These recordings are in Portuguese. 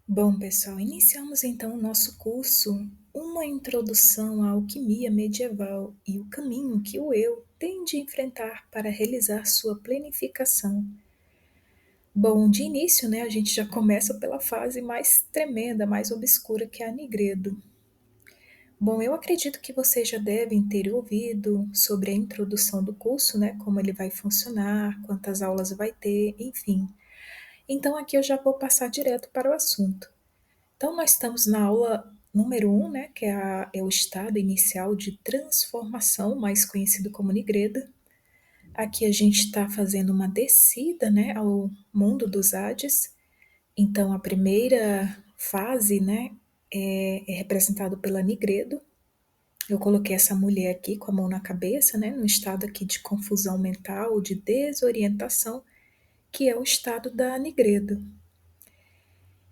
Bom, pessoal, iniciamos então o nosso curso Uma Introdução à Alquimia Medieval e o caminho que o eu tem de enfrentar para realizar sua planificação. Bom, de início, né, a gente já começa pela fase mais tremenda, mais obscura que é a Nigredo. Bom, eu acredito que vocês já devem ter ouvido sobre a introdução do curso, né, como ele vai funcionar, quantas aulas vai ter, enfim. Então aqui eu já vou passar direto para o assunto. Então, nós estamos na aula número 1, né, que é, é o estado inicial de transformação, mais conhecido como Nigreda. Aqui a gente está fazendo uma descida, né, ao mundo dos Hades. Então, a primeira fase, né, é representado pela Nigredo. Eu coloquei essa mulher aqui com a mão na cabeça, né, no estado aqui de confusão mental, de desorientação, que é o estado da Nigredo.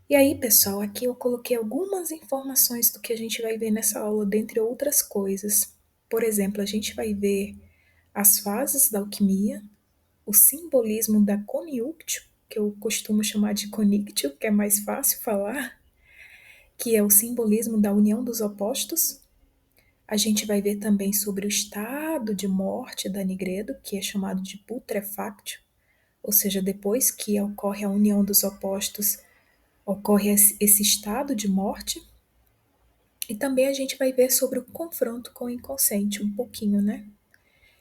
E aí, pessoal, aqui eu coloquei algumas informações do que a gente vai ver nessa aula, dentre outras coisas. Por exemplo, a gente vai ver as fases da alquimia, o simbolismo da Coniunctio, que eu costumo chamar de Conictio, que é mais fácil falar, que é o simbolismo da união dos opostos. A gente vai ver também sobre o estado de morte da Nigredo, que é chamado de putrefactio, ou seja, depois que ocorre a união dos opostos, ocorre esse estado de morte. E também a gente vai ver sobre o confronto com o inconsciente, um pouquinho, né?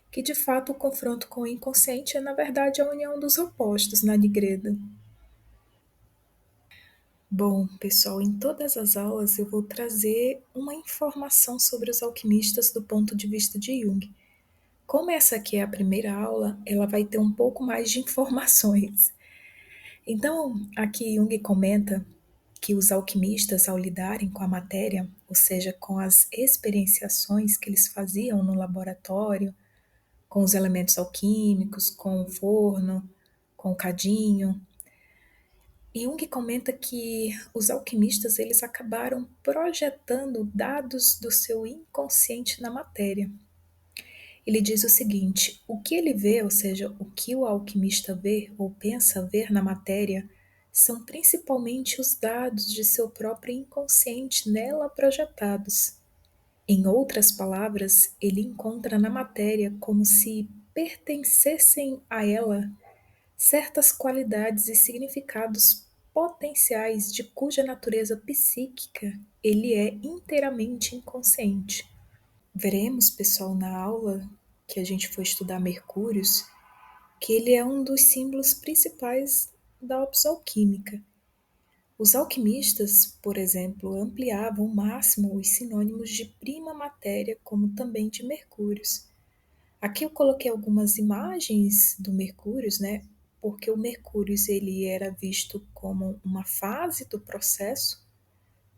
Que de fato o confronto com o inconsciente é, na verdade, a união dos opostos na Nigreda. Bom, pessoal, em todas as aulas eu vou trazer uma informação sobre os alquimistas do ponto de vista de Jung. Como essa aqui é a primeira aula, ela vai ter um pouco mais de informações. Então, aqui Jung comenta que os alquimistas, ao lidarem com a matéria, ou seja, com as experienciações que eles faziam no laboratório, com os elementos alquímicos, com o forno, com o cadinho, Jung comenta que os alquimistas eles acabaram projetando dados do seu inconsciente na matéria. Ele diz o seguinte: o que ele vê, ou seja, o que o alquimista vê ou pensa ver na matéria, são principalmente os dados de seu próprio inconsciente nela projetados. Em outras palavras, ele encontra na matéria como se pertencessem a ela certas qualidades e significados potenciais de cuja natureza psíquica ele é inteiramente inconsciente. Veremos, pessoal, na aula que a gente for estudar Mercúrios, que ele é um dos símbolos principais da opus alquímica. Os alquimistas, por exemplo, ampliavam ao máximo os sinônimos de prima matéria, como também de Mercúrios. Aqui eu coloquei algumas imagens do Mercúrios, né? Porque o Mercúrios ele era visto como uma fase do processo,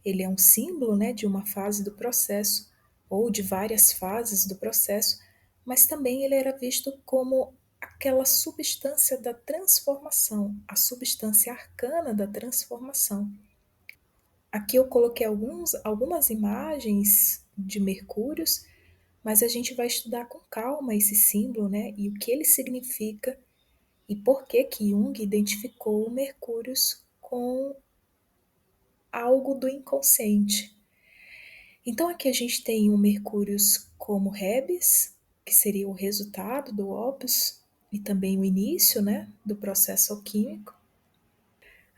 ele é um símbolo, né, de uma fase do processo ou de várias fases do processo, mas também ele era visto como aquela substância da transformação, a substância arcana da transformação. Aqui eu coloquei algumas imagens de Mercúrios, mas a gente vai estudar com calma esse símbolo, né, e o que ele significa e por que que Jung identificou o Mercúrios com algo do inconsciente. Então aqui a gente tem o Mercúrios como Rebis, que seria o resultado do opus e também o início, né, do processo alquímico.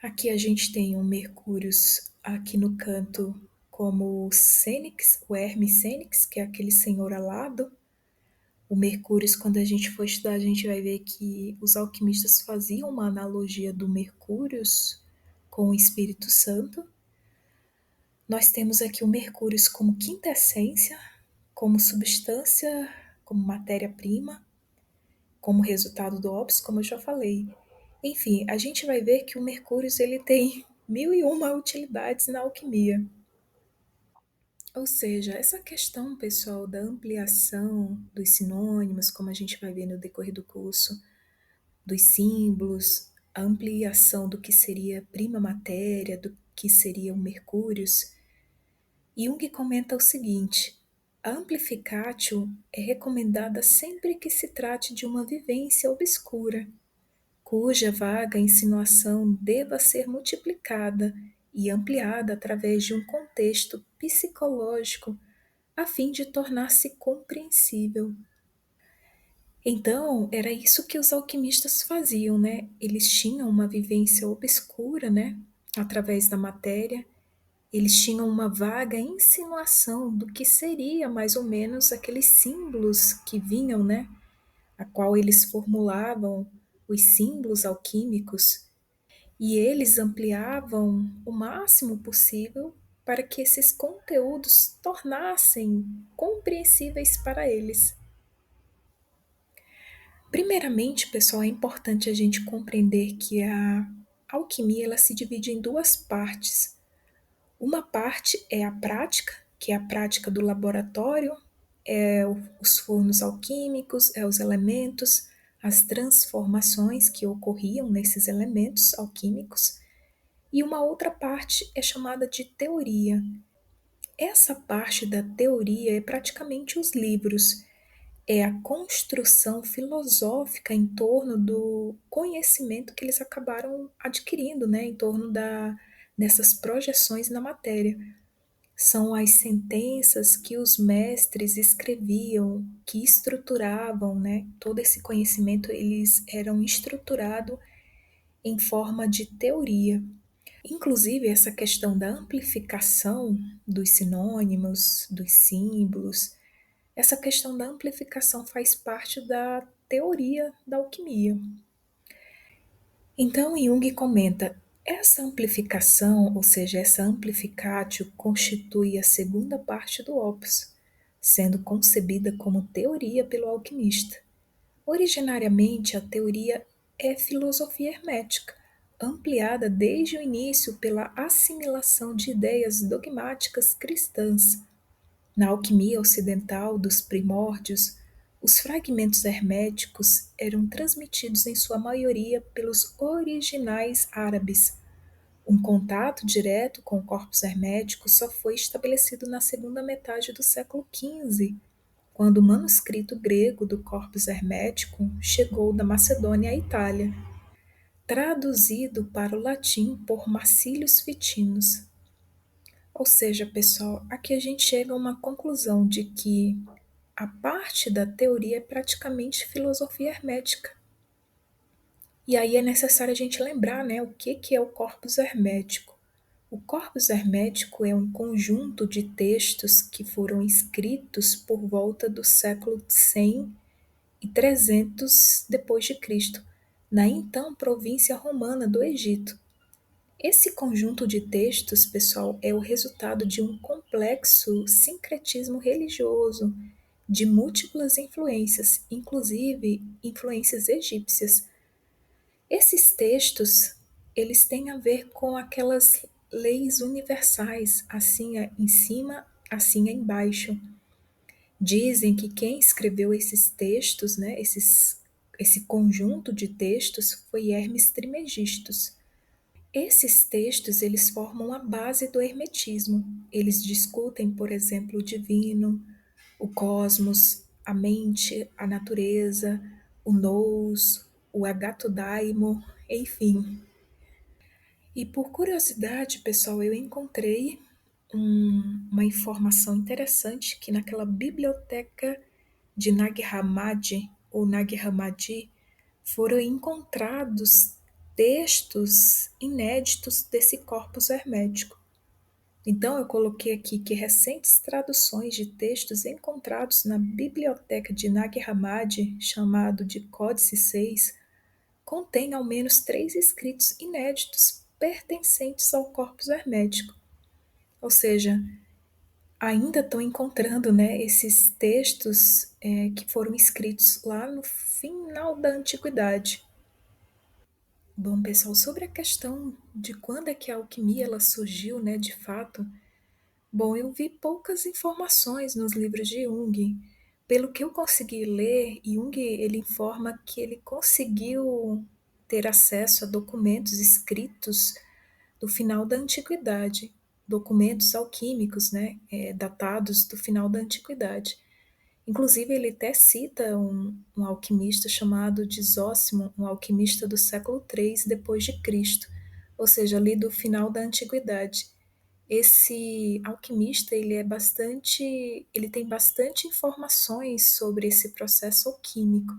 Aqui a gente tem o Mercúrios aqui no canto como Cênix, o Hermes Cênix, que é aquele senhor alado. O Mercúrios, quando a gente for estudar, a gente vai ver que os alquimistas faziam uma analogia do Mercúrios com o Espírito Santo. Nós temos aqui o Mercúrios como quinta essência, como substância, como matéria-prima, como resultado do opus, como eu já falei. Enfim, a gente vai ver que o Mercúrios ele tem mil e uma utilidades na alquimia. Ou seja, essa questão, pessoal, da ampliação dos sinônimos, como a gente vai ver no decorrer do curso, dos símbolos, a ampliação do que seria prima matéria, do que seria o Mercúrios. Jung comenta o seguinte: a amplificatio é recomendada sempre que se trate de uma vivência obscura, cuja vaga insinuação deva ser multiplicada e ampliada através de um contexto psicológico a fim de tornar-se compreensível. Então, era isso que os alquimistas faziam, né? Eles tinham uma vivência obscura, né? Através da matéria, eles tinham uma vaga insinuação do que seria mais ou menos aqueles símbolos que vinham, né? A qual eles formulavam os símbolos alquímicos e eles ampliavam o máximo possível para que esses conteúdos tornassem compreensíveis para eles. Primeiramente, pessoal, é importante a gente compreender que a alquimia ela se divide em duas partes. Uma parte é a prática, que é a prática do laboratório, os fornos alquímicos, os elementos, as transformações que ocorriam nesses elementos alquímicos. E uma outra parte é chamada de teoria. Essa parte da teoria é praticamente os livros, é a construção filosófica em torno do conhecimento que eles acabaram adquirindo, né, em torno dessas projeções na matéria. São as sentenças que os mestres escreviam, que estruturavam, né, todo esse conhecimento, eles eram estruturados em forma de teoria. Inclusive, essa questão da amplificação dos sinônimos, dos símbolos, essa questão da amplificação faz parte da teoria da alquimia. Então, Jung comenta: essa amplificação, ou seja, essa amplificatio, constitui a segunda parte do opus, sendo concebida como teoria pelo alquimista. Originariamente, a teoria é filosofia hermética, ampliada desde o início pela assimilação de ideias dogmáticas cristãs. Na alquimia ocidental dos primórdios, os fragmentos herméticos eram transmitidos em sua maioria pelos originais árabes. Um contato direto com o corpus hermético só foi estabelecido na segunda metade do século XV, quando o manuscrito grego do corpus hermético chegou da Macedônia à Itália, traduzido para o latim por Marcílios Fitinos. Ou seja, pessoal, aqui a gente chega a uma conclusão de que a parte da teoria é praticamente filosofia hermética. E aí é necessário a gente lembrar, né, o que é o corpus hermético. O corpus hermético é um conjunto de textos que foram escritos por volta do século 100 e 300 depois de Cristo, na então província romana do Egito. Esse conjunto de textos, pessoal, é o resultado de um complexo sincretismo religioso de múltiplas influências, inclusive influências egípcias. Esses textos, eles têm a ver com aquelas leis universais, assim é em cima, assim é embaixo. Dizem que quem escreveu esses textos, né, esse conjunto de textos foi Hermes Trismegistus. Esses textos, eles formam a base do hermetismo. Eles discutem, por exemplo, o divino, o cosmos, a mente, a natureza, o nous, o agatodaimo, enfim. E por curiosidade, pessoal, eu encontrei uma informação interessante que naquela biblioteca de Nag Hammadi, ou Nag Hammadi, foram encontrados textos inéditos desse corpus hermético. Então, eu coloquei aqui que recentes traduções de textos encontrados na biblioteca de Nag Hammadi, chamado de Códice 6, contém ao menos 3 escritos inéditos pertencentes ao corpus hermético. Ou seja, ainda estão encontrando, né, esses textos que foram escritos lá no final da antiguidade. Bom, pessoal, sobre a questão de quando é que a alquimia ela surgiu, né, de fato, bom, eu vi poucas informações nos livros de Jung. Pelo que eu consegui ler, Jung ele informa que ele conseguiu ter acesso a documentos escritos do final da antiguidade, documentos alquímicos, né, datados do final da antiguidade. Inclusive, ele até cita um alquimista chamado de Zósimo, um alquimista do século III depois de Cristo, ou seja, ali do final da antiguidade. Esse alquimista, ele tem bastante informações sobre esse processo alquímico.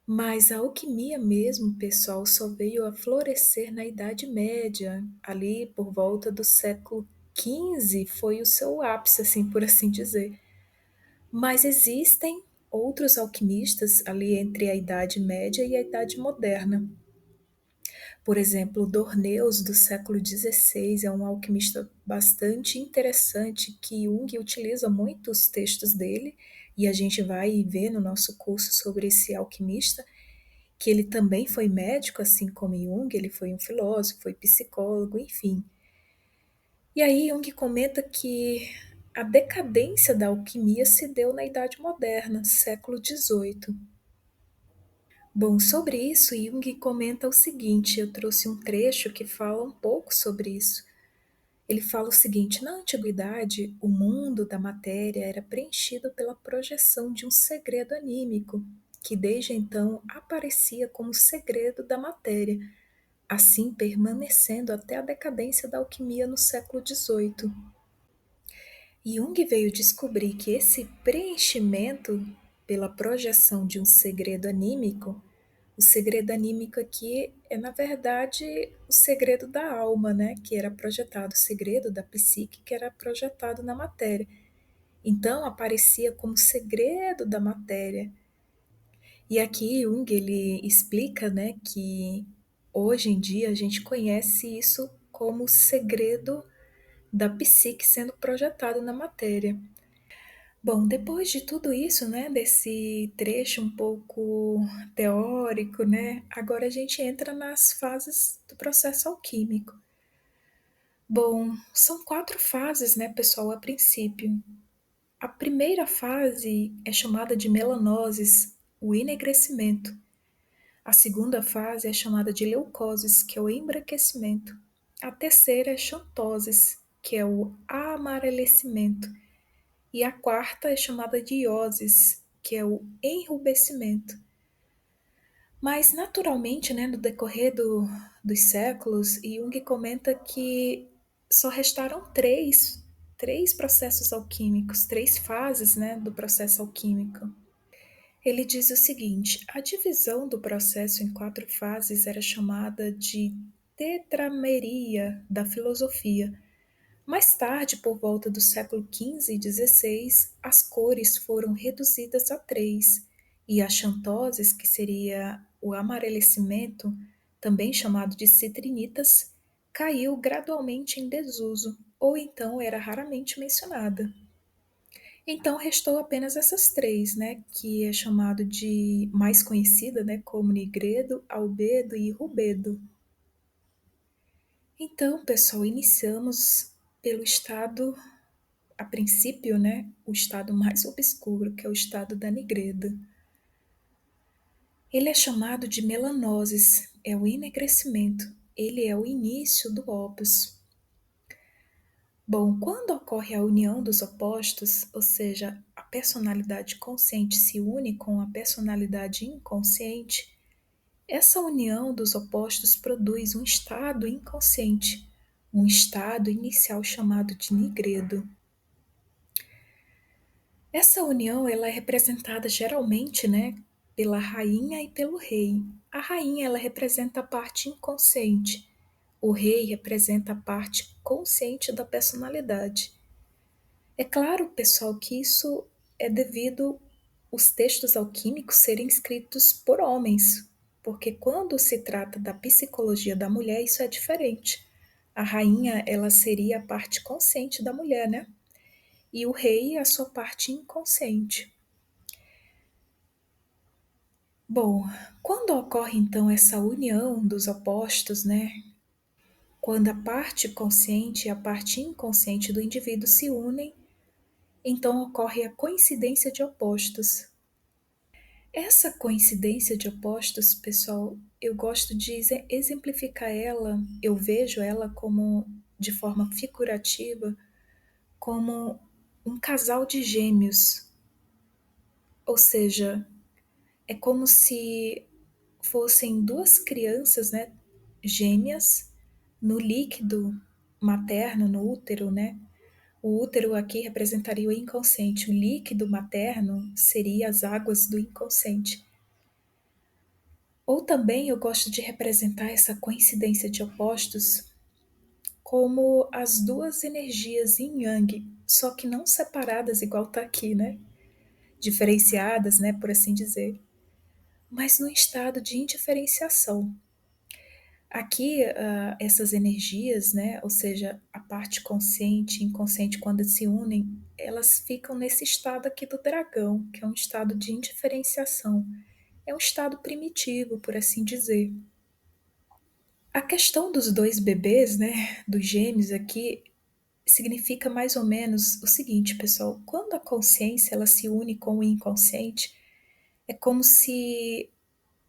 Mas a alquimia mesmo, pessoal, só veio a florescer na Idade Média, ali por volta do século XV foi o seu ápice, assim, por assim dizer. Mas existem outros alquimistas ali entre a Idade Média e a Idade Moderna. Por exemplo, Dorneus, do século XVI, é um alquimista bastante interessante que Jung utiliza muito os textos dele, e a gente vai ver no nosso curso sobre esse alquimista, que ele também foi médico, assim como Jung, ele foi um filósofo, foi psicólogo, enfim. E aí Jung comenta que a decadência da alquimia se deu na Idade Moderna, século XVIII. Bom, sobre isso, Jung comenta o seguinte: eu trouxe um trecho que fala um pouco sobre isso. Ele fala o seguinte: na antiguidade, o mundo da matéria era preenchido pela projeção de um segredo anímico, que desde então aparecia como segredo da matéria, assim permanecendo até a decadência da alquimia no século XVIII. Jung veio descobrir que esse preenchimento pela projeção de um segredo anímico, o segredo anímico aqui é, na verdade, o segredo da alma, né? Que era projetado, o segredo da psique que era projetado na matéria. Então, aparecia como segredo da matéria. E aqui Jung, ele explica, né, que hoje em dia a gente conhece isso como segredo da psique sendo projetado na matéria. Bom, depois de tudo isso, né, desse trecho um pouco teórico, né, agora a gente entra nas fases do processo alquímico. Bom, são 4 fases, né, pessoal, a princípio. A primeira fase é chamada de melanoses, o enegrecimento. A segunda fase é chamada de leucoses, que é o embranquecimento. A terceira é xantoses, que é o amarelecimento. E a quarta é chamada de iosis, que é o enrubescimento. Mas, naturalmente, né, no decorrer dos séculos, Jung comenta que só restaram três processos alquímicos, 3 fases, né, do processo alquímico. Ele diz o seguinte: a divisão do processo em 4 fases era chamada de tetrameria da filosofia. Mais tarde, por volta do século XV e XVI, as cores foram reduzidas a 3, e a xantoses, que seria o amarelecimento, também chamado de citrinitas, caiu gradualmente em desuso, ou então era raramente mencionada. Então restou apenas essas 3, né, que é chamado de mais conhecida, né, como nigredo, albedo e rubedo. Então, pessoal, iniciamos pelo estado, a princípio, né, o estado mais obscuro, que é o estado da nigreda. Ele é chamado de melanoses, é o enegrecimento. Ele é o início do opus. Bom, quando ocorre a união dos opostos, ou seja, a personalidade consciente se une com a personalidade inconsciente, essa união dos opostos produz um estado inconsciente, um estado inicial chamado de nigredo. Essa união ela é representada geralmente, né, pela rainha e pelo rei. A rainha ela representa a parte inconsciente. O rei representa a parte consciente da personalidade. É claro, pessoal, que isso é devido os textos alquímicos serem escritos por homens, porque quando se trata da psicologia da mulher, isso é diferente. A rainha, ela seria a parte consciente da mulher, né? E o rei, a sua parte inconsciente. Bom, quando ocorre então essa união dos opostos, né? Quando a parte consciente e a parte inconsciente do indivíduo se unem, então ocorre a coincidência de opostos. Essa coincidência de opostos, pessoal, eu gosto de exemplificar ela, eu vejo ela como, de forma figurativa, como um casal de gêmeos. Ou seja, é como se fossem duas crianças, né, gêmeas no líquido materno, no útero, né? O útero aqui representaria o inconsciente, o líquido materno seria as águas do inconsciente. Ou também eu gosto de representar essa coincidência de opostos como as duas energias yin yang, só que não separadas igual tá aqui, né? Diferenciadas, né, por assim dizer, mas no estado de indiferenciação. Aqui, essas energias, né, ou seja, a parte consciente e inconsciente, quando se unem, elas ficam nesse estado aqui do dragão, que é um estado de indiferenciação. É um estado primitivo, por assim dizer. A questão dos dois bebês, né, dos gêmeos aqui, significa mais ou menos o seguinte, pessoal: quando a consciência ela se une com o inconsciente, é como se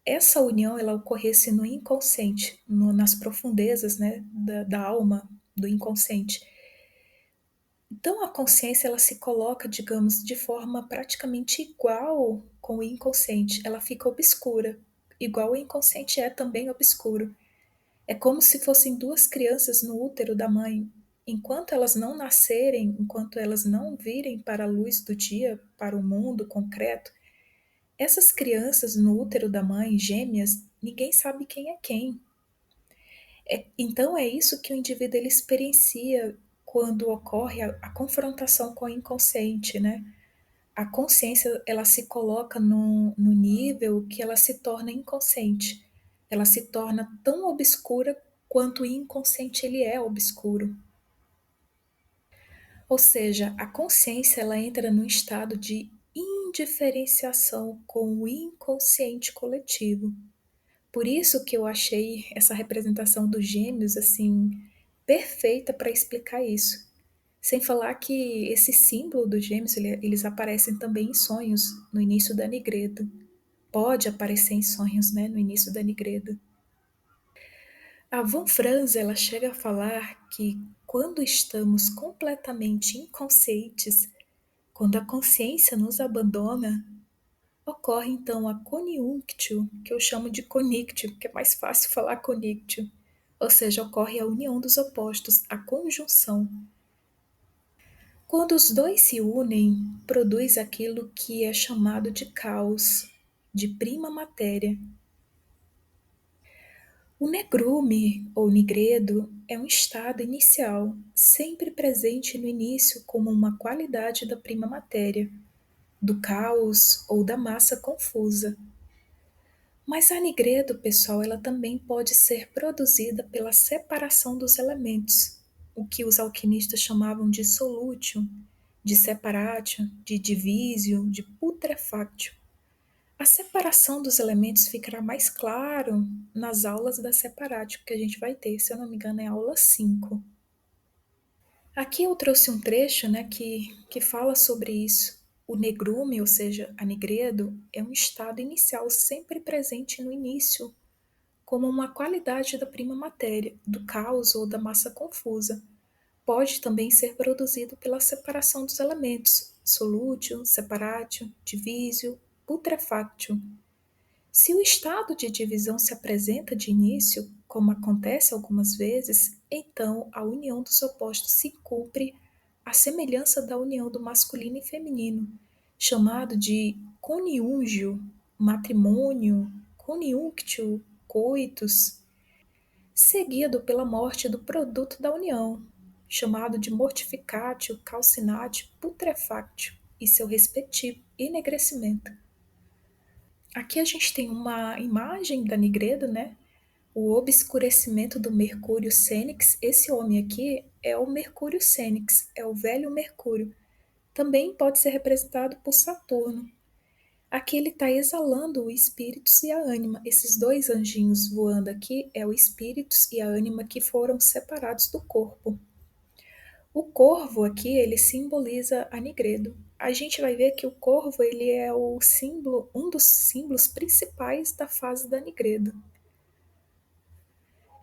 essa união ela ocorresse no inconsciente, nas profundezas, né, da alma, do inconsciente. Então a consciência ela se coloca, digamos, de forma praticamente igual com o inconsciente. Ela fica obscura, igual o inconsciente é também obscuro. É como se fossem duas crianças no útero da mãe. Enquanto elas não nascerem, enquanto elas não virem para a luz do dia, para o mundo concreto, essas crianças no útero da mãe, gêmeas, ninguém sabe quem é quem. Então é isso que o indivíduo ele experiencia quando ocorre a confrontação com o inconsciente, né? A consciência ela se coloca no nível que ela se torna inconsciente. Ela se torna tão obscura quanto o inconsciente ele é obscuro. Ou seja, a consciência ela entra num estado de indiferenciação com o inconsciente coletivo. Por isso que eu achei essa representação dos gêmeos assim perfeita para explicar isso. Sem falar que esse símbolo dos gêmeos eles aparecem também em sonhos no início da Nigredo. Pode aparecer em sonhos, né, no início da Nigredo. A Von Franz ela chega a falar que quando estamos completamente inconscientes, quando a consciência nos abandona, ocorre então a coniunctio, que eu chamo de conictio, porque é mais fácil falar conictio, ou seja, ocorre a união dos opostos, a conjunção. Quando os dois se unem, produz aquilo que é chamado de caos, de prima matéria. O negrume, ou nigredo, é um estado inicial, sempre presente no início como uma qualidade da prima matéria, do caos ou da massa confusa. Mas a nigredo, pessoal, ela também pode ser produzida pela separação dos elementos, o que os alquimistas chamavam de solutio, de separatio, de divisio, de putrefactio. A separação dos elementos ficará mais claro nas aulas da separatio que a gente vai ter, se eu não me engano, é a aula 5. Aqui eu trouxe um trecho, né, que fala sobre isso. O negrume, ou seja, a nigredo, é um estado inicial sempre presente no início, como uma qualidade da prima matéria, do caos ou da massa confusa. Pode também ser produzido pela separação dos elementos, solútil, separatio, divisio, putrefactio. Se o estado de divisão se apresenta de início, como acontece algumas vezes, então a união dos opostos se cumpre à semelhança da união do masculino e feminino, chamado de coniúngio, matrimônio, coniunctio, coitus, seguido pela morte do produto da união, chamado de mortificatio, calcinatio, putrefactio, e seu respectivo enegrecimento. Aqui a gente tem uma imagem da Nigredo, né? O obscurecimento do Mercúrio Cênix. Esse homem aqui é o Mercúrio Cênix, é o velho Mercúrio. Também pode ser representado por Saturno. Aqui ele está exalando o espíritos e a ânima. Esses dois anjinhos voando aqui é o espíritos e a ânima que foram separados do corpo. O corvo aqui, ele simboliza a Nigredo. A gente vai ver que o corvo, ele é o símbolo, um dos símbolos principais da fase da Nigredo.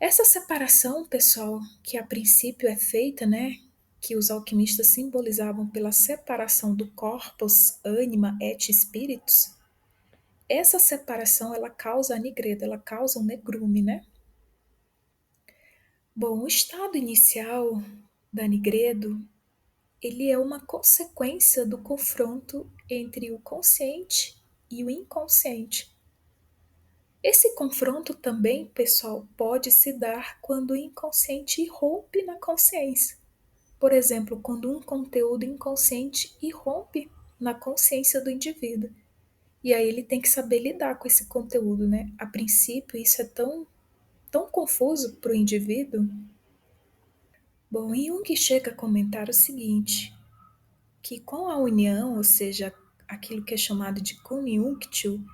Essa separação, pessoal, que a princípio é feita, né, que os alquimistas simbolizavam pela separação do corpus, ânima et spiritus, essa separação ela causa a Nigredo, ela causa um negrume, né? Bom, o estado inicial da Nigredo, ele é uma consequência do confronto entre o consciente e o inconsciente. Esse confronto também, pessoal, pode se dar quando o inconsciente irrompe na consciência. Por exemplo, quando um conteúdo inconsciente irrompe na consciência do indivíduo. E aí ele tem que saber lidar com esse conteúdo, né? A princípio, isso é tão confuso para o indivíduo. Bom, Jung chega a comentar o seguinte, que com a união, ou seja, aquilo que é chamado de conjunctio,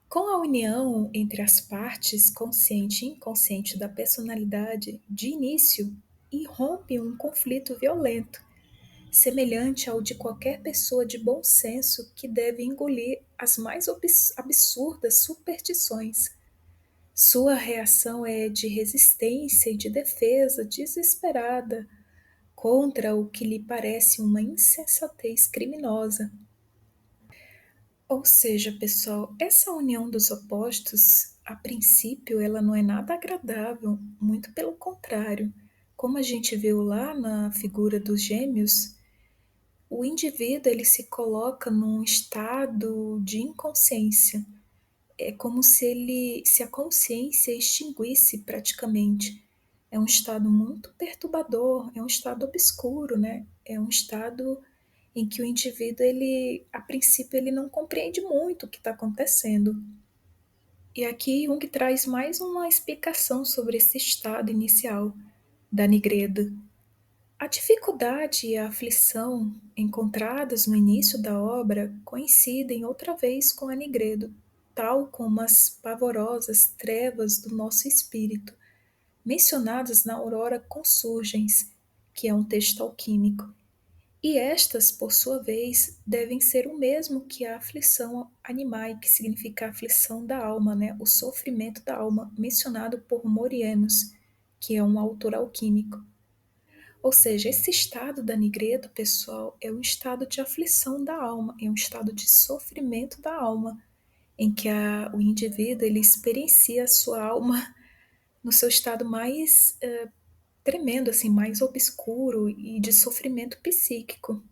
com a união entre as partes consciente e inconsciente da personalidade, de início, irrompe um conflito violento, semelhante ao de qualquer pessoa de bom senso que deve engolir as mais absurdas superstições. Sua reação é de resistência e de defesa desesperada contra o que lhe parece uma insensatez criminosa. Ou seja, pessoal, essa união dos opostos, a princípio, ela não é nada agradável, muito pelo contrário. Como a gente viu lá na figura dos gêmeos, o indivíduo ele se coloca num estado de inconsciência. É como se a consciência extinguisse praticamente. É um estado muito perturbador, é um estado obscuro, né? É um estado em que o indivíduo, ele, a princípio, ele não compreende muito o que está acontecendo. E aqui Jung traz mais uma explicação sobre esse estado inicial da Nigreda. A dificuldade e a aflição encontradas no início da obra coincidem outra vez com a Nigredo, tal como as pavorosas trevas do nosso espírito, mencionadas na Aurora Consurgens, que é um texto alquímico. E estas, por sua vez, devem ser o mesmo que a aflição animae, que significa a aflição da alma, né? O sofrimento da alma, mencionado por Morienus, que é um autor alquímico. Ou seja, esse estado da Nigredo, pessoal, é um estado de aflição da alma, é um estado de sofrimento da alma, em que o indivíduo ele experiencia a sua alma no seu estado mais tremendo, assim, mais obscuro e de sofrimento psíquico.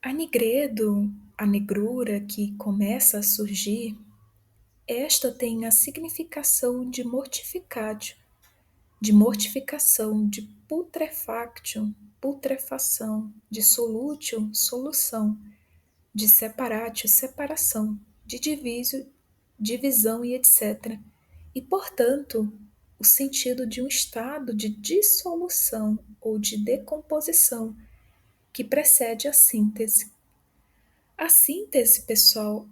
A Nigredo, a negrura que começa a surgir, esta tem a significação de mortificatio, de mortificação, de putrefactio, putrefação, de solutio, solução, de separatio, separação, de divisio, divisão e etc. E, portanto, o sentido de um estado de dissolução ou de decomposição que precede a síntese. A síntese, pessoal,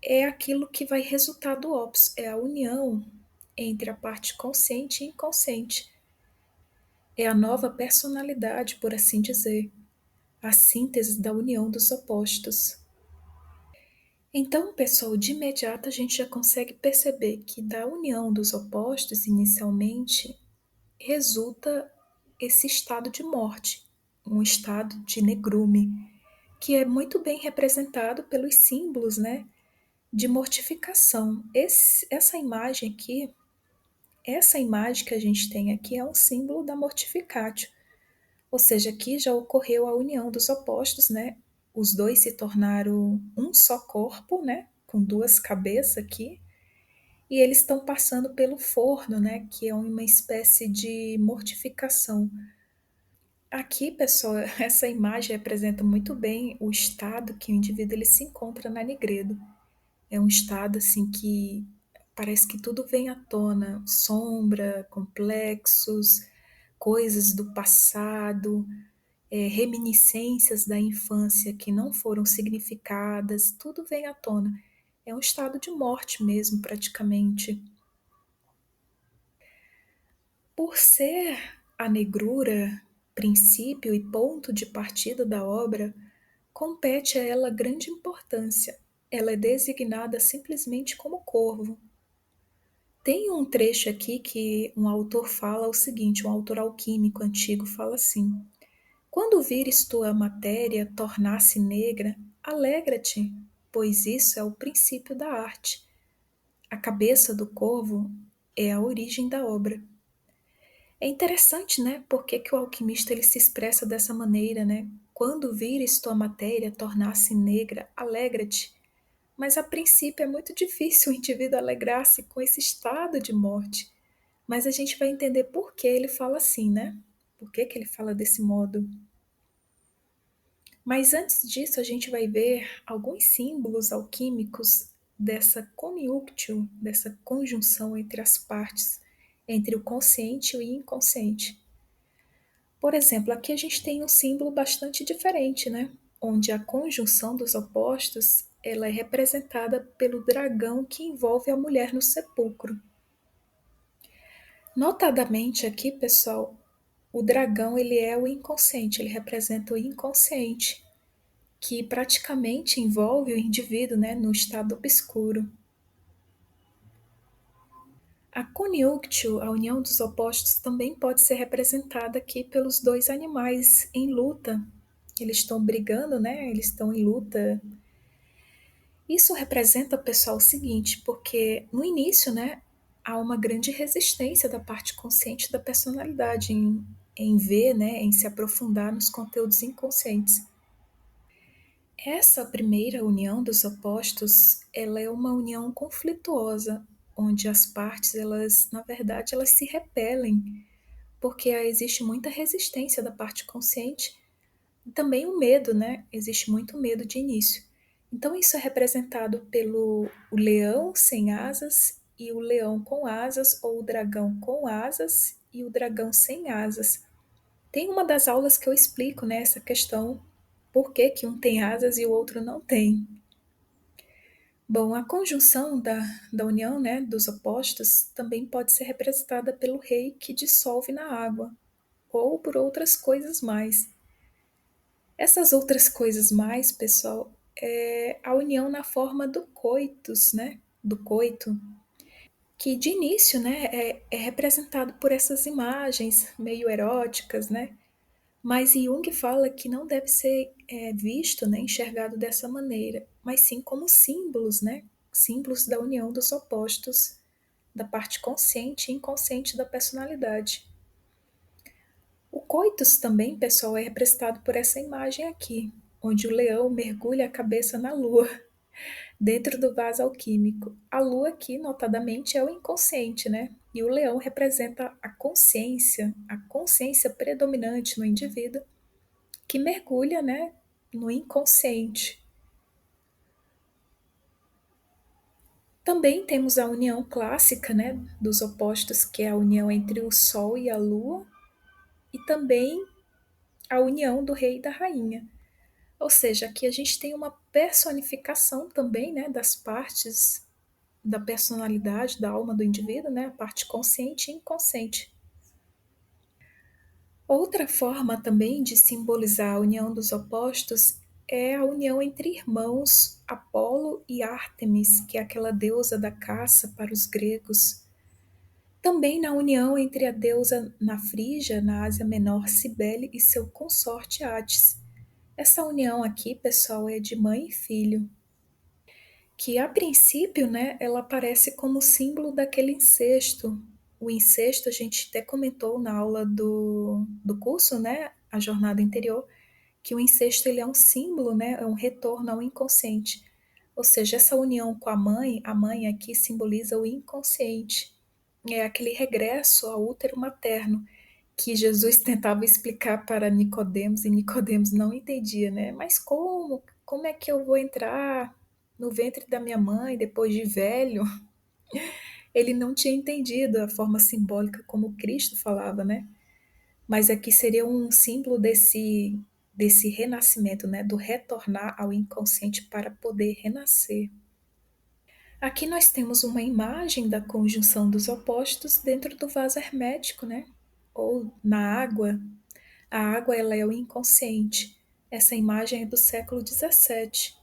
é aquilo que vai resultar do opus, é a união entre a parte consciente e inconsciente. É a nova personalidade, por assim dizer, a síntese da união dos opostos. Então, pessoal, de imediato a gente já consegue perceber que da união dos opostos, inicialmente, resulta esse estado de morte, um estado de negrume, que é muito bem representado pelos símbolos, né, de mortificação. Essa imagem aqui, essa imagem que a gente tem aqui é um símbolo da mortificatio. Ou seja, aqui já ocorreu a união dos opostos, né? Os dois se tornaram um só corpo, né? Com duas cabeças aqui. E eles estão passando pelo forno, né? Que é uma espécie de mortificação. Aqui, pessoal, essa imagem representa muito bem o estado que o indivíduo ele se encontra na Nigredo. É um estado assim que parece que tudo vem à tona, sombra, complexos, coisas do passado, reminiscências da infância que não foram significadas, tudo vem à tona. É um estado de morte mesmo, praticamente. Por ser a negrura princípio e ponto de partida da obra, compete a ela grande importância. Ela é designada simplesmente como corvo. Tem um trecho aqui que um autor fala o seguinte, um autor alquímico antigo fala assim: quando vires tua matéria tornar-se negra, alegra-te, pois isso é o princípio da arte. A cabeça do corvo é a origem da obra. É interessante, né, porque o alquimista ele se expressa dessa maneira, né? Quando vires tua matéria tornar-se negra, alegra-te. Mas a princípio é muito difícil o indivíduo alegrar-se com esse estado de morte. Mas a gente vai entender por que ele fala assim, né? Por que ele fala desse modo. Mas antes disso, a gente vai ver alguns símbolos alquímicos dessa conjunction, dessa conjunção entre as partes, entre o consciente e o inconsciente. Por exemplo, aqui a gente tem um símbolo bastante diferente, né? Onde a conjunção dos opostos ela é representada pelo dragão que envolve a mulher no sepulcro. Notadamente aqui, pessoal, o dragão ele é o inconsciente, ele representa o inconsciente, que praticamente envolve o indivíduo, né, no estado obscuro. A conjunctio, a união dos opostos, também pode ser representada aqui pelos dois animais em luta. Eles estão brigando, né? Eles estão em luta. Isso representa, pessoal, o seguinte, porque no início, né, há uma grande resistência da parte consciente da personalidade em ver, né, em se aprofundar nos conteúdos inconscientes. Essa primeira união dos opostos, ela é uma união conflituosa, onde as partes, elas, na verdade, elas se repelem, porque existe muita resistência da parte consciente e também o medo, né? Existe muito medo de início. Então isso é representado pelo o leão sem asas e o leão com asas, ou o dragão com asas e o dragão sem asas. Tem uma das aulas que eu explico, né, essa questão, por que que um tem asas e o outro não tem. Bom, a conjunção da união, né, dos opostos também pode ser representada pelo rei que dissolve na água, ou por outras coisas mais. Essas outras coisas mais, pessoal, é a união na forma do coitus, né, do coito, que de início, né, é representado por essas imagens meio eróticas, né, mas Jung fala que não deve ser visto, né, enxergado dessa maneira, mas sim como símbolos, né, símbolos da união dos opostos, da parte consciente e inconsciente da personalidade. O coitus também, pessoal, é representado por essa imagem aqui, onde o leão mergulha a cabeça na lua, dentro do vaso alquímico. A lua aqui, notadamente, é o inconsciente, né? E o leão representa a consciência predominante no indivíduo, que mergulha, né, no inconsciente. Também temos a união clássica, né, dos opostos, que é a união entre o Sol e a Lua, e também a união do rei e da rainha. Ou seja, aqui a gente tem uma personificação também, né, das partes da personalidade, da alma do indivíduo, né, a parte consciente e inconsciente. Outra forma também de simbolizar a união dos opostos é a união entre irmãos Apolo e Ártemis, que é aquela deusa da caça para os gregos. Também na união entre a deusa na Frígia, na Ásia Menor, Cibele, e seu consorte Átis. Essa união aqui, pessoal, é de mãe e filho, que a princípio, né, ela aparece como símbolo daquele incesto. O incesto a gente até comentou na aula do curso, né, a jornada interior, que o incesto ele é um símbolo, né, é um retorno ao inconsciente. Ou seja, essa união com a mãe aqui simboliza o inconsciente. É aquele regresso ao útero materno que Jesus tentava explicar para Nicodemos e Nicodemos não entendia, né? Mas como? Como é que eu vou entrar no ventre da minha mãe depois de velho? Ele não tinha entendido a forma simbólica como Cristo falava, né? Mas aqui seria um símbolo desse renascimento, né? Do retornar ao inconsciente para poder renascer. Aqui nós temos uma imagem da conjunção dos opostos dentro do vaso hermético, né? Ou na água. A água ela é o inconsciente. Essa imagem é do século XVII.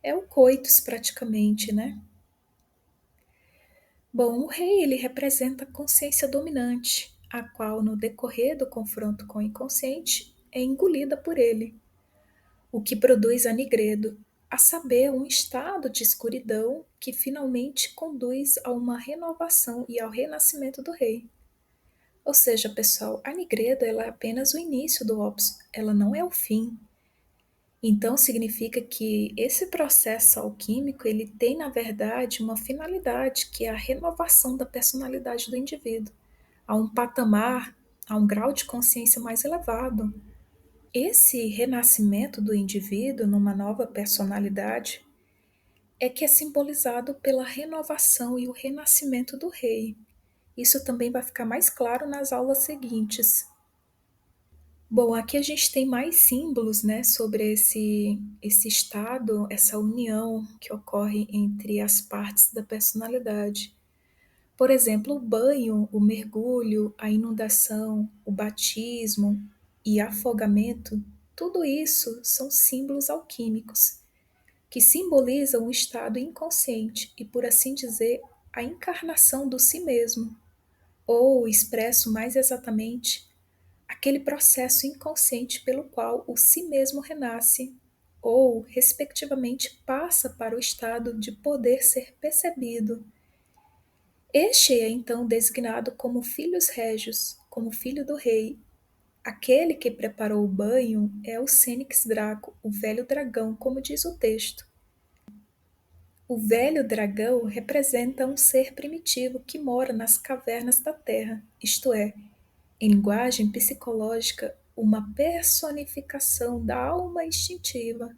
É o coitus praticamente, né? Bom, o rei ele representa a consciência dominante, a qual no decorrer do confronto com o inconsciente é engolida por ele, o que produz a nigredo, a saber, um estado de escuridão que finalmente conduz a uma renovação e ao renascimento do rei. Ou seja, pessoal, a Nigredo ela é apenas o início do Opus, ela não é o fim. Então significa que esse processo alquímico, ele tem na verdade uma finalidade, que é a renovação da personalidade do indivíduo, a um patamar, a um grau de consciência mais elevado. Esse renascimento do indivíduo numa nova personalidade é que é simbolizado pela renovação e o renascimento do rei. Isso também vai ficar mais claro nas aulas seguintes. Bom, aqui a gente tem mais símbolos, né, sobre esse estado, essa união que ocorre entre as partes da personalidade. Por exemplo, o banho, o mergulho, a inundação, o batismo e afogamento, tudo isso são símbolos alquímicos que simbolizam o estado inconsciente e, por assim dizer, a encarnação do si mesmo, ou, expresso mais exatamente, aquele processo inconsciente pelo qual o si mesmo renasce, ou, respectivamente, passa para o estado de poder ser percebido. Este é então designado como filhos régios, como filho do rei. Aquele que preparou o banho é o Fênix Draco, o velho dragão, como diz o texto. O velho dragão representa um ser primitivo que mora nas cavernas da Terra, isto é, em linguagem psicológica, uma personificação da alma instintiva,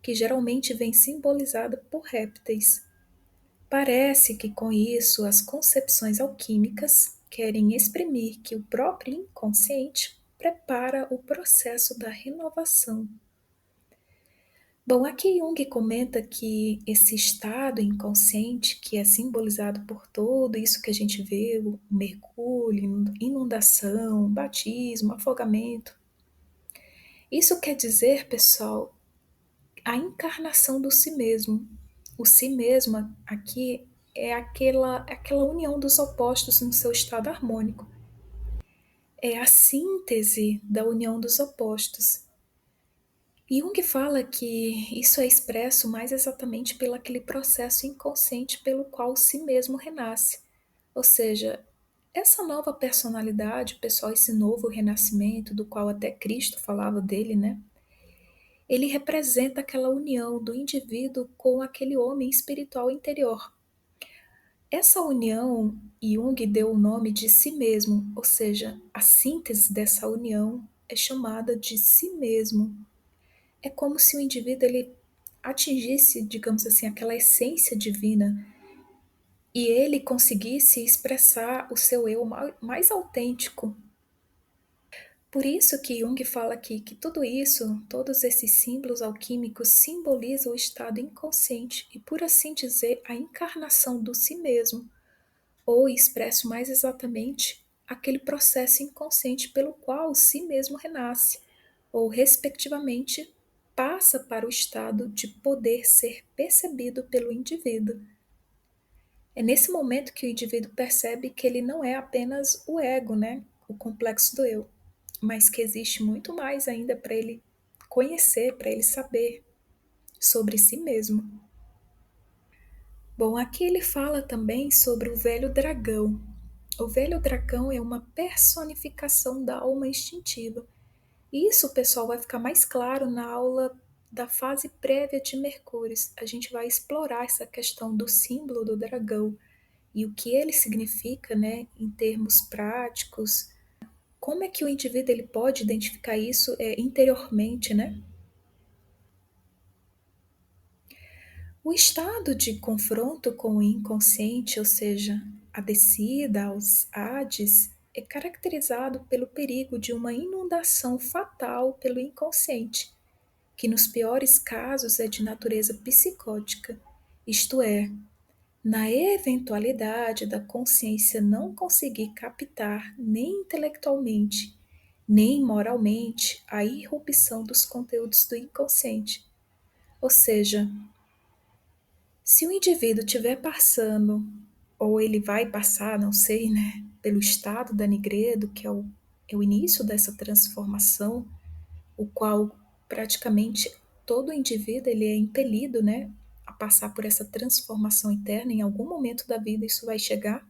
que geralmente vem simbolizada por répteis. Parece que com isso as concepções alquímicas querem exprimir que o próprio inconsciente prepara o processo da renovação. Bom, aqui Jung comenta que esse estado inconsciente, que é simbolizado por tudo isso que a gente vê, o mergulho, inundação, batismo, afogamento, isso quer dizer, pessoal, a encarnação do si mesmo. O si mesmo aqui é aquela união dos opostos no seu estado harmônico. É a síntese da união dos opostos. Jung fala que isso é expresso mais exatamente pelo aquele processo inconsciente pelo qual o si mesmo renasce. Ou seja, essa nova personalidade, pessoal, esse novo renascimento, do qual até Cristo falava dele, né? Ele representa aquela união do indivíduo com aquele homem espiritual interior. Essa união, Jung deu o nome de si mesmo, ou seja, a síntese dessa união é chamada de si mesmo. É como se o indivíduo ele atingisse, digamos assim, aquela essência divina e ele conseguisse expressar o seu eu mais autêntico. Por isso que Jung fala aqui que tudo isso, todos esses símbolos alquímicos simbolizam o estado inconsciente e, por assim dizer, a encarnação do si mesmo, ou expresso mais exatamente, aquele processo inconsciente pelo qual o si mesmo renasce, ou, respectivamente, passa para o estado de poder ser percebido pelo indivíduo. É nesse momento que o indivíduo percebe que ele não é apenas o ego, né? O complexo do eu, mas que existe muito mais ainda para ele conhecer, para ele saber sobre si mesmo. Bom, aqui ele fala também sobre o velho dragão. O velho dragão é uma personificação da alma instintiva. E isso, pessoal, vai ficar mais claro na aula da fase prévia de Mercúrio. A gente vai explorar essa questão do símbolo do dragão e o que ele significa, né, em termos práticos. Como é que o indivíduo ele pode identificar isso interiormente, né? O estado de confronto com o inconsciente, ou seja, a descida aos Hades, é caracterizado pelo perigo de uma inundação fatal pelo inconsciente, que nos piores casos é de natureza psicótica, isto é, na eventualidade da consciência não conseguir captar nem intelectualmente, nem moralmente a irrupção dos conteúdos do inconsciente. Ou seja, se o indivíduo estiver passando, ou ele vai passar, não sei, né, pelo estado da Nigredo, que é o início dessa transformação, o qual praticamente todo indivíduo ele é impelido, né, a passar por essa transformação interna, em algum momento da vida isso vai chegar.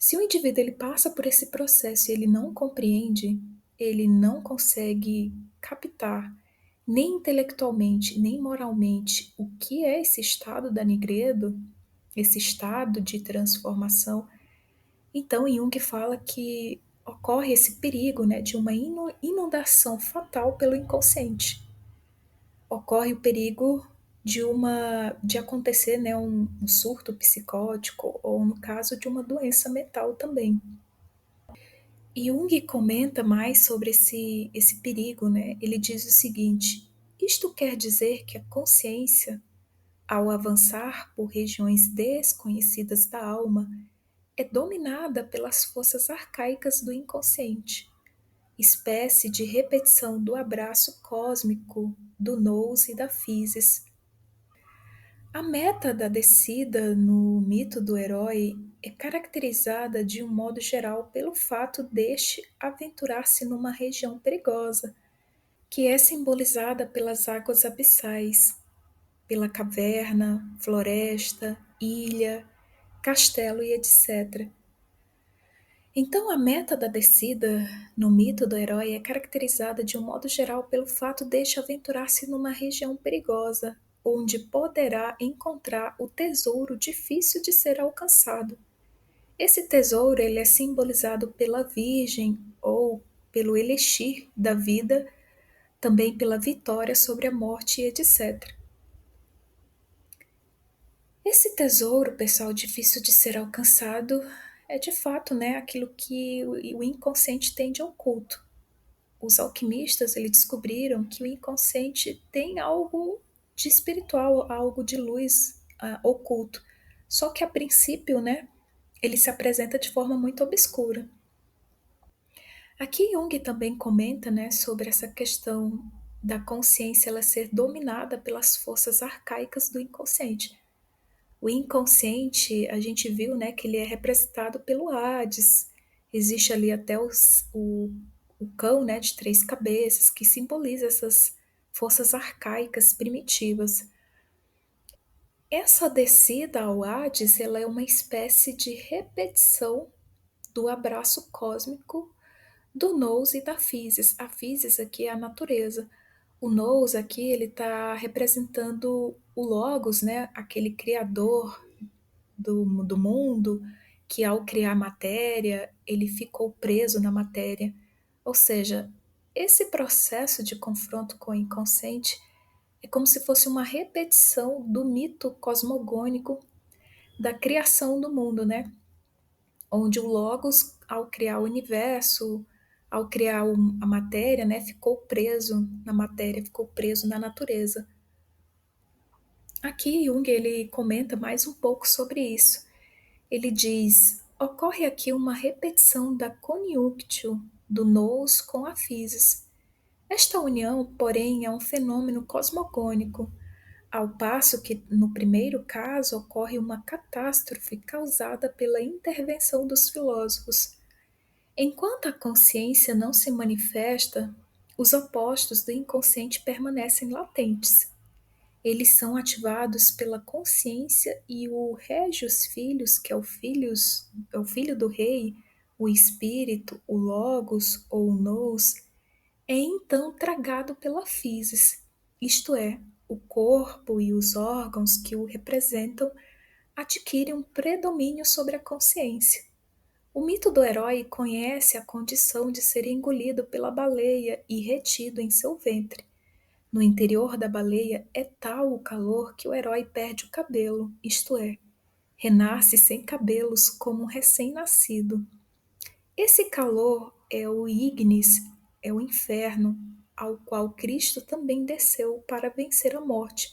Se o indivíduo ele passa por esse processo e ele não compreende, ele não consegue captar, nem intelectualmente, nem moralmente, o que é esse estado da Nigredo, esse estado de transformação, então Jung fala que ocorre esse perigo, né, de uma inundação fatal pelo inconsciente. Ocorre o perigo de acontecer, né, um surto psicótico ou no caso de uma doença mental também. Jung comenta mais sobre esse perigo, né? Ele diz o seguinte: isto quer dizer que a consciência, ao avançar por regiões desconhecidas da alma, é dominada pelas forças arcaicas do inconsciente, espécie de repetição do abraço cósmico do nous e da physis. A meta da descida no mito do herói é caracterizada de um modo geral pelo fato deste aventurar-se numa região perigosa, que é simbolizada pelas águas abissais, pela caverna, floresta, ilha, castelo e etc. Então, a meta da descida no mito do herói é caracterizada de um modo geral pelo fato deste aventurar-se numa região perigosa, onde poderá encontrar o tesouro difícil de ser alcançado. Esse tesouro ele é simbolizado pela Virgem ou pelo elixir da vida, também pela vitória sobre a morte e etc. Esse tesouro, pessoal, difícil de ser alcançado, é de fato, né, aquilo que o inconsciente tem de oculto. Os alquimistas eles descobriram que o inconsciente tem algo de espiritual, algo de luz oculto. Só que a princípio, né, ele se apresenta de forma muito obscura. Aqui Jung também comenta, né, sobre essa questão da consciência ela ser dominada pelas forças arcaicas do inconsciente. O inconsciente, a gente viu, né, que ele é representado pelo Hades. Existe ali até o cão, né, de três cabeças, que simboliza essas forças arcaicas primitivas. Essa descida ao Hades, ela é uma espécie de repetição do abraço cósmico do nous e da physis. A physis aqui é a natureza. O nous aqui ele está representando o logos, né, aquele criador do mundo, que ao criar matéria, ele ficou preso na matéria. Ou seja, esse processo de confronto com o inconsciente é como se fosse uma repetição do mito cosmogônico da criação do mundo, né? Onde o Logos, ao criar o universo, ao criar a matéria, né, ficou preso na matéria, ficou preso na natureza. Aqui Jung ele comenta mais um pouco sobre isso. Ele diz: ocorre aqui uma repetição da conjunktio do nous com a physis. Esta união, porém, é um fenômeno cosmogônico, ao passo que, no primeiro caso, ocorre uma catástrofe causada pela intervenção dos filósofos. Enquanto a consciência não se manifesta, os opostos do inconsciente permanecem latentes. Eles são ativados pela consciência e o Regius Filhos, que é o filho do rei, o espírito, o logos ou o nous, é então tragado pela physis, isto é, o corpo e os órgãos que o representam adquirem um predomínio sobre a consciência. O mito do herói conhece a condição de ser engolido pela baleia e retido em seu ventre. No interior da baleia é tal o calor que o herói perde o cabelo, isto é, renasce sem cabelos como um recém-nascido. Esse calor é o ignis, é o inferno, ao qual Cristo também desceu para vencer a morte,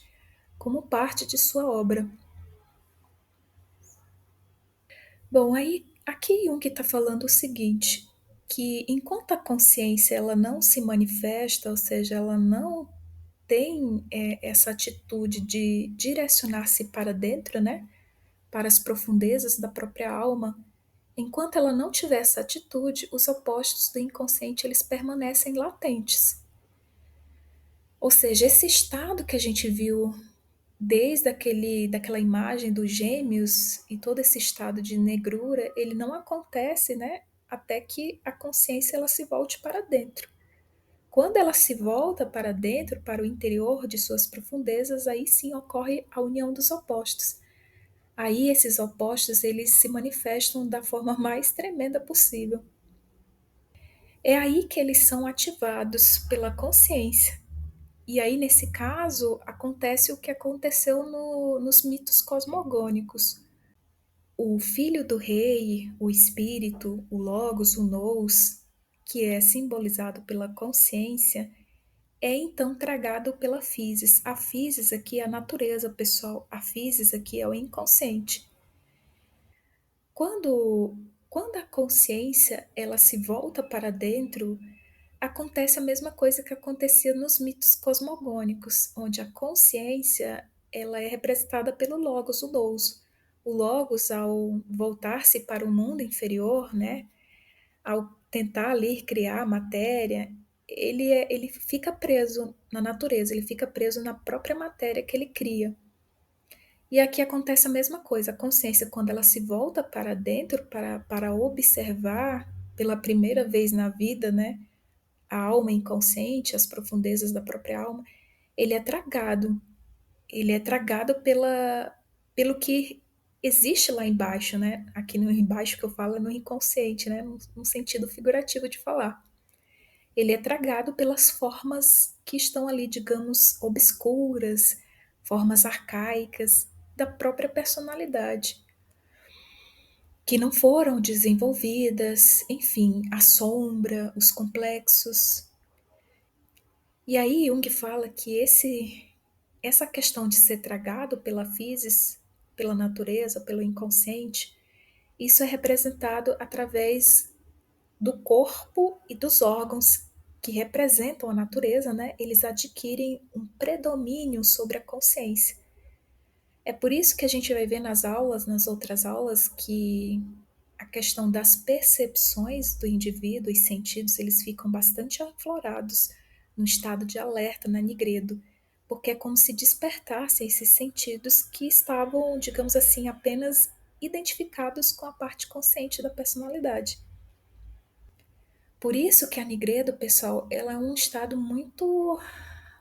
como parte de sua obra. Bom, aí aqui Jung está falando o seguinte, que enquanto a consciência ela não se manifesta, ou seja, ela não tem essa atitude de direcionar-se para dentro, né, para as profundezas da própria alma, enquanto ela não tiver essa atitude, os opostos do inconsciente eles permanecem latentes. Ou seja, esse estado que a gente viu Desde daquela imagem dos gêmeos e todo esse estado de negrura, ele não acontece, né, até que a consciência ela se volte para dentro. Quando ela se volta para dentro, para o interior de suas profundezas, aí sim ocorre a união dos opostos. Aí esses opostos eles se manifestam da forma mais tremenda possível. É aí que eles são ativados pela consciência. E aí, nesse caso, acontece o que aconteceu nos mitos cosmogônicos. O filho do rei, o espírito, o logos, o nous, que é simbolizado pela consciência, é então tragado pela physis. A physis aqui é a natureza, pessoal. A physis aqui é o inconsciente. Quando, quando a consciência ela se volta para dentro, acontece a mesma coisa que acontecia nos mitos cosmogônicos, onde a consciência ela é representada pelo Logos, o Nous. O Logos, ao voltar-se para o mundo inferior, né, ao tentar ali criar a matéria, ele fica preso na natureza, ele fica preso na própria matéria que ele cria. E aqui acontece a mesma coisa, a consciência, quando ela se volta para dentro, para observar pela primeira vez na vida, né, a alma inconsciente, as profundezas da própria alma, ele é tragado. Ele é tragado pelo que existe lá embaixo, né? Aqui no embaixo que eu falo é no inconsciente, né? No sentido figurativo de falar. Ele é tragado pelas formas que estão ali, digamos, obscuras, formas arcaicas da própria personalidade, que não foram desenvolvidas, enfim, a sombra, os complexos. E aí Jung fala que essa questão de ser tragado pela physis, pela natureza, pelo inconsciente, isso é representado através do corpo e dos órgãos que representam a natureza, né? Eles adquirem um predomínio sobre a consciência. É por isso que a gente vai ver nas aulas, nas outras aulas, que a questão das percepções do indivíduo e sentidos, eles ficam bastante aflorados no estado de alerta, na nigredo, porque é como se despertassem esses sentidos que estavam, digamos assim, apenas identificados com a parte consciente da personalidade. Por isso que a nigredo, pessoal, ela é um estado muito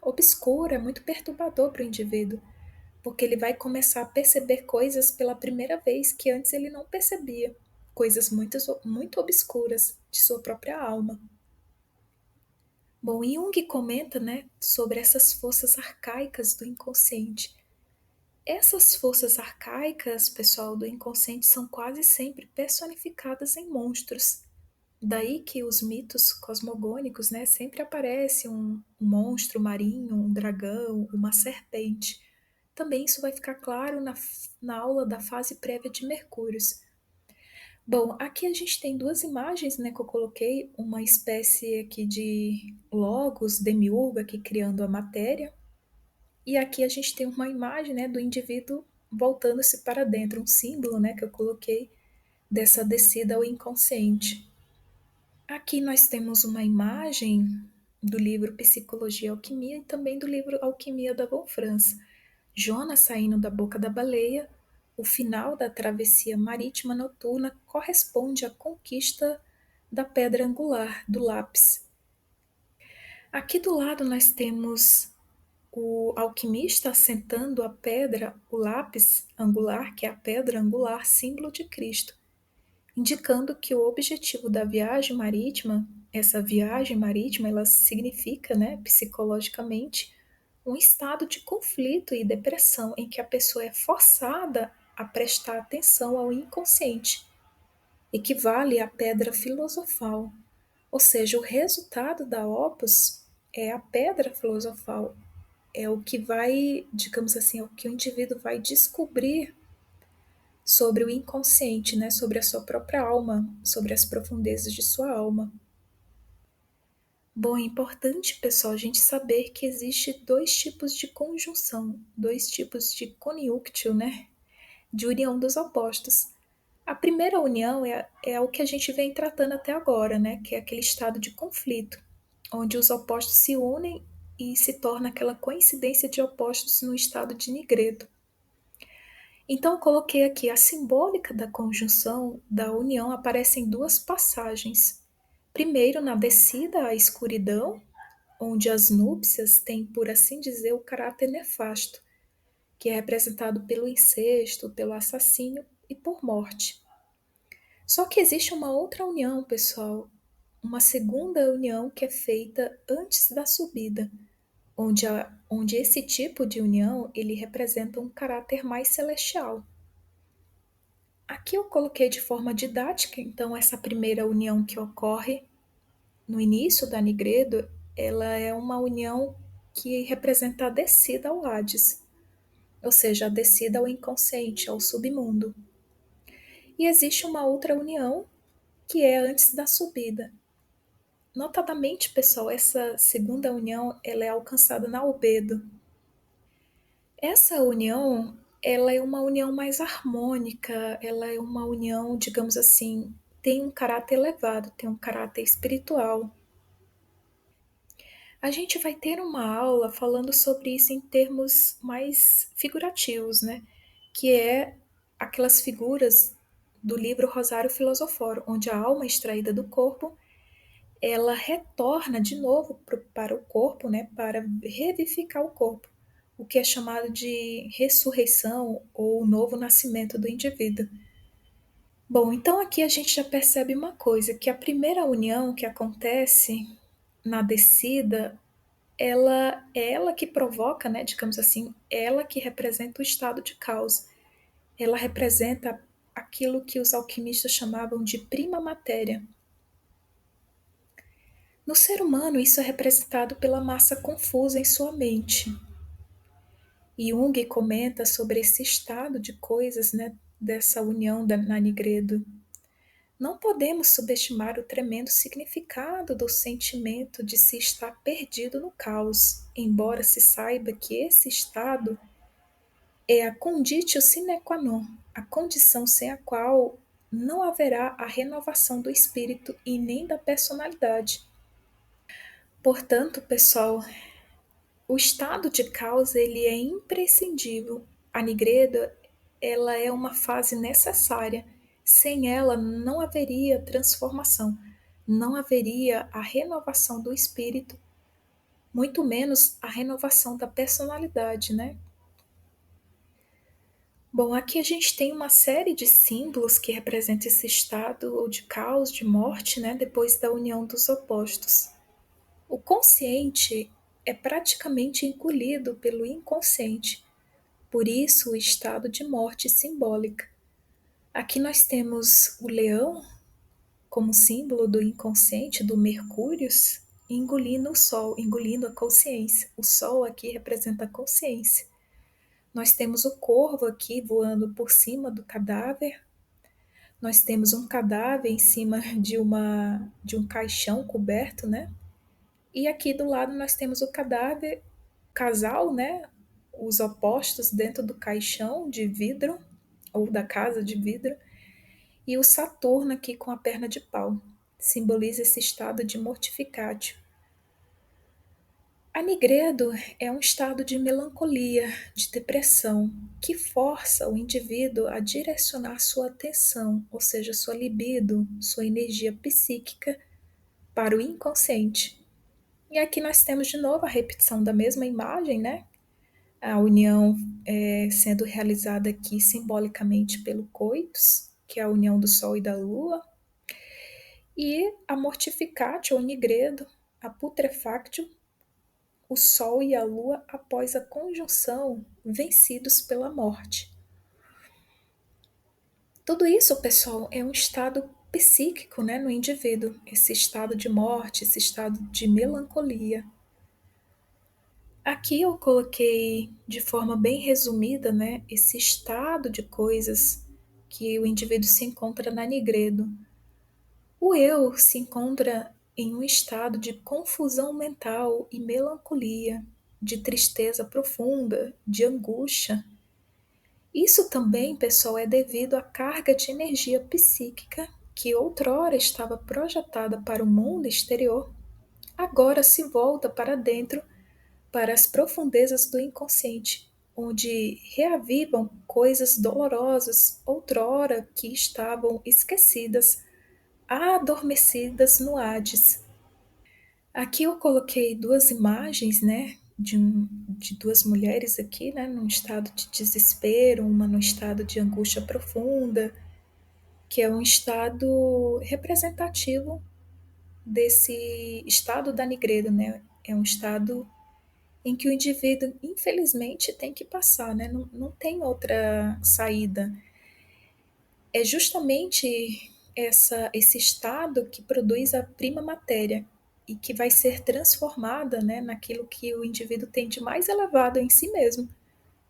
obscuro, é muito perturbador para o indivíduo, porque ele vai começar a perceber coisas pela primeira vez que antes ele não percebia, coisas muito obscuras de sua própria alma. Bom, Jung comenta, né, sobre essas forças arcaicas do inconsciente. Essas forças arcaicas, pessoal, do inconsciente são quase sempre personificadas em monstros. Daí que os mitos cosmogônicos, né, sempre aparece um monstro marinho, um dragão, uma serpente. Também isso vai ficar claro na aula da fase prévia de Mercúrios. Bom, aqui a gente tem duas imagens, né, que eu coloquei, uma espécie aqui de logos, demiurgo aqui criando a matéria, e aqui a gente tem uma imagem, né, do indivíduo voltando-se para dentro, um símbolo, né, que eu coloquei dessa descida ao inconsciente. Aqui nós temos uma imagem do livro Psicologia e Alquimia e também do livro Alquimia da Von Franz. Jonas saindo da boca da baleia, o final da travessia marítima noturna corresponde à conquista da pedra angular, do lápis. Aqui do lado nós temos o alquimista assentando a pedra, o lápis angular, que é a pedra angular, símbolo de Cristo, indicando que o objetivo da viagem marítima, essa viagem marítima, ela significa, né, psicologicamente, um estado de conflito e depressão em que a pessoa é forçada a prestar atenção ao inconsciente, equivale à pedra filosofal, ou seja, o resultado da opus é a pedra filosofal, é o que vai, digamos assim, é o que o indivíduo vai descobrir sobre o inconsciente, né, sobre a sua própria alma, sobre as profundezas de sua alma. Bom, é importante, pessoal, a gente saber que existe dois tipos de conjunção, dois tipos de conjunction, né, de união dos opostos. A primeira união é o que a gente vem tratando até agora, né, que é aquele estado de conflito, onde os opostos se unem e se torna aquela coincidência de opostos no estado de nigredo. Então, eu coloquei aqui a simbólica da conjunção da união aparece em duas passagens. Primeiro, na descida à escuridão, onde as núpcias têm, por assim dizer, o caráter nefasto, que é representado pelo incesto, pelo assassínio e por morte. Só que existe uma outra união, pessoal, uma segunda união que é feita antes da subida, onde esse tipo de união ele representa um caráter mais celestial. Aqui eu coloquei de forma didática, então, essa primeira união que ocorre no início da Nigredo, ela é uma união que representa a descida ao Hades, ou seja, a descida ao inconsciente, ao submundo. E existe uma outra união que é antes da subida. Notadamente, pessoal, essa segunda união ela é alcançada na albedo. Essa união, ela é uma união mais harmônica, ela é uma união, digamos assim, tem um caráter elevado, tem um caráter espiritual. A gente vai ter uma aula falando sobre isso em termos mais figurativos, né? Que é aquelas figuras do livro Rosário Filosoforo, onde a alma extraída do corpo, ela retorna de novo para o corpo, né? Para revivificar o corpo, o que é chamado de ressurreição ou novo nascimento do indivíduo. Bom, então aqui a gente já percebe uma coisa, que a primeira união que acontece na descida ela que provoca, né, digamos assim, ela que representa o estado de caos. Ela representa aquilo que os alquimistas chamavam de prima matéria. No ser humano, isso é representado pela massa confusa em sua mente. Jung comenta sobre esse estado de coisas, né, dessa união na Nigredo. Não podemos subestimar o tremendo significado do sentimento de se estar perdido no caos, embora se saiba que esse estado é a conditio sine qua non, a condição sem a qual não haverá a renovação do espírito e nem da personalidade. Portanto, pessoal, o estado de caos ele é imprescindível. A Nigredo ela é uma fase necessária. Sem ela não haveria transformação, não haveria a renovação do espírito, muito menos a renovação da personalidade, né? Bom, aqui a gente tem uma série de símbolos que representam esse estado ou de caos, de morte, né, depois da união dos opostos. O consciente é praticamente engolido pelo inconsciente, por isso o estado de morte simbólica. Aqui nós temos o leão como símbolo do inconsciente, do Mercúrio, engolindo o Sol, engolindo a consciência. O Sol aqui representa a consciência. Nós temos o corvo aqui voando por cima do cadáver. Nós temos um cadáver em cima de um caixão coberto, né? E aqui do lado nós temos o cadáver, casal, né? Os opostos dentro do caixão de vidro, ou da casa de vidro, e o Saturno aqui com a perna de pau. Simboliza esse estado de mortificatio. A nigredo é um estado de melancolia, de depressão, que força o indivíduo a direcionar sua atenção, ou seja, sua libido, sua energia psíquica, para o inconsciente. E aqui nós temos de novo a repetição da mesma imagem, né? A união sendo realizada aqui simbolicamente pelo coitus, que é a união do Sol e da Lua, e a mortificatio ou nigredo, a putrefactio, o Sol e a Lua após a conjunção, vencidos pela morte. Tudo isso, pessoal, é um estado psíquico, né, no indivíduo, esse estado de morte, esse estado de melancolia. Aqui eu coloquei de forma bem resumida, né, esse estado de coisas que o indivíduo se encontra na nigredo. O eu se encontra em um estado de confusão mental e melancolia, de tristeza profunda, de angústia. Isso também, pessoal, é devido à carga de energia psíquica que outrora estava projetada para o mundo exterior, agora se volta para dentro para as profundezas do inconsciente, onde reavivam coisas dolorosas outrora que estavam esquecidas, adormecidas no Hades. Aqui eu coloquei duas imagens, né, de duas mulheres aqui, né, num estado de desespero, uma num estado de angústia profunda, que é um estado representativo desse estado da Nigredo, né? É um estado em que o indivíduo, infelizmente, tem que passar, né? Não tem outra saída. É justamente esse estado que produz a prima matéria e que vai ser transformada, né, naquilo que o indivíduo tem de mais elevado em si mesmo,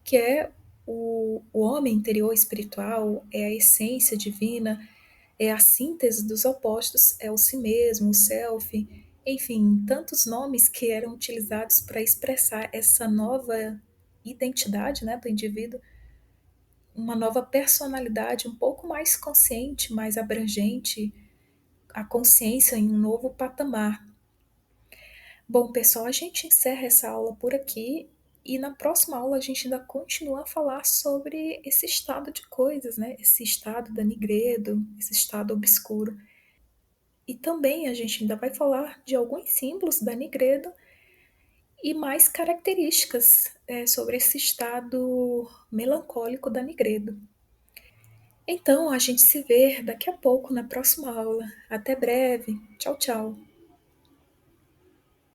que é o homem interior espiritual, é a essência divina, é a síntese dos opostos, é o si mesmo, o self, enfim, tantos nomes que eram utilizados para expressar essa nova identidade, né, do indivíduo, uma nova personalidade um pouco mais consciente, mais abrangente, a consciência em um novo patamar. Bom, pessoal, a gente encerra essa aula por aqui e na próxima aula a gente ainda continua a falar sobre esse estado de coisas, né? Esse estado da Nigredo, esse estado obscuro. E também a gente ainda vai falar de alguns símbolos da Nigredo e mais características sobre esse estado melancólico da Nigredo. Então, a gente se vê daqui a pouco na próxima aula. Até breve. Tchau, tchau.